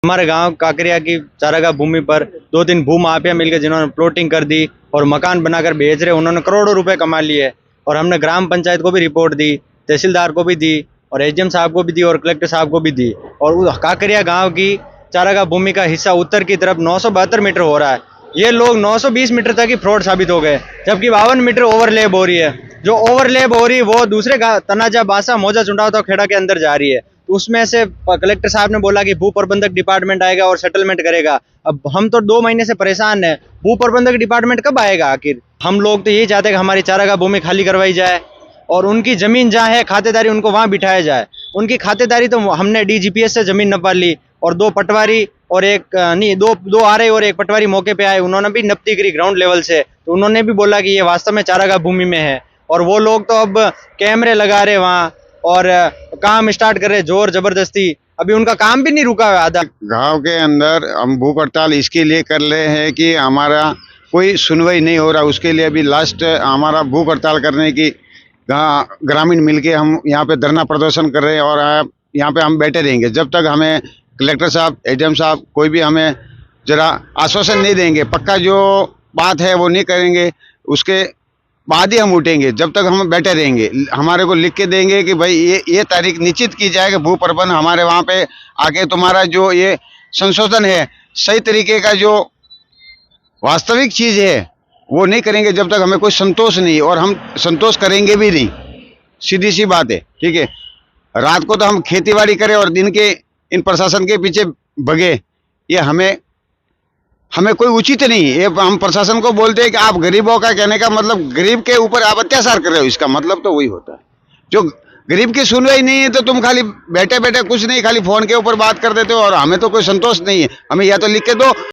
हमारे गांव काकरिया की चारागाह भूमि पर 2-3 भू माफिया मिलकर जिन्होंने प्लॉटिंग कर दी और मकान बनाकर बेच रहे, उन्होंने करोड़ों रुपए कमा लिए। और हमने ग्राम पंचायत को भी रिपोर्ट दी, तहसीलदार को भी दी और एसडीएम साहब को भी दी और कलेक्टर साहब को भी दी। और काकरिया गांव की चारागाह भूमि का हिस्सा उत्तर की तरफ 972 मीटर हो रहा है। ये लोग 920 मीटर तक ही फ्रॉड साबित हो गए, जबकि 52 मीटर ओवरलैप हो रही है। जो ओवरलैप हो रही है वो दूसरे तनाजा, बासा, मौजा, चुंडाव तो खेड़ा के अंदर जा रही है। उसमें से कलेक्टर साहब ने बोला कि भू प्रबंधक डिपार्टमेंट आएगा और सेटलमेंट करेगा। अब हम तो 2 महीने से परेशान हैं, भू प्रबंधक डिपार्टमेंट कब आएगा आखिर? हम लोग तो यही चाहते हैं कि हमारी चारागाह भूमि खाली करवाई जाए और उनकी जमीन जहाँ है खातेदारी उनको वहां बिठाया जाए। उनकी खातेदारी तो हमने डीजीपीएस से जमीन नपा ली और 2 पटवारी और एक नहीं, दो आरआई और एक पटवारी मौके पे आए, उन्होंने भी नपती करी ग्राउंड लेवल से। तो उन्होंने भी बोला कि ये वास्तव में चारागाह भूमि में है। और वो लोग तो अब कैमरे लगा रहे वहां और काम स्टार्ट कर रहे जोर जबरदस्ती। अभी उनका काम भी नहीं रुका है आधा। गांव के अंदर हम भूख हड़ताल इसके लिए कर रहे हैं कि हमारा कोई सुनवाई नहीं हो रहा, उसके लिए अभी लास्ट हमारा भूख हड़ताल करने की ग्रामीण मिलके हम यहाँ पे धरना प्रदर्शन कर रहे हैं और यहाँ पे हम बैठे रहेंगे जब तक हमें कलेक्टर साहब, एडीएम साहब कोई भी हमें जरा आश्वासन नहीं देंगे, पक्का जो बात है वो नहीं करेंगे, उसके बाद ही हम उठेंगे। जब तक हम बैठे रहेंगे हमारे को लिख के देंगे कि भाई ये तारीख निश्चित की जाए कि भू प्रबंध हमारे वहाँ पे आके तुम्हारा जो ये संशोधन है सही तरीके का जो वास्तविक चीज है वो नहीं करेंगे जब तक हमें कोई संतोष नहीं, और हम संतोष करेंगे भी नहीं। सीधी सी बात है, ठीक है। रात को तो हम खेतीबाड़ी करें और दिन के इन प्रशासन के पीछे भगे, ये हमें कोई उचित नहीं। ये हम प्रशासन को बोलते हैं कि आप गरीबों का, कहने का मतलब गरीब के ऊपर आप अत्याचार कर रहे हो, इसका मतलब तो वही होता है। जो गरीब की सुनवाई नहीं है तो तुम खाली बैठे बैठे कुछ नहीं, खाली फोन के ऊपर बात कर देते हो और हमें तो कोई संतोष नहीं है। हमें या तो लिख के दो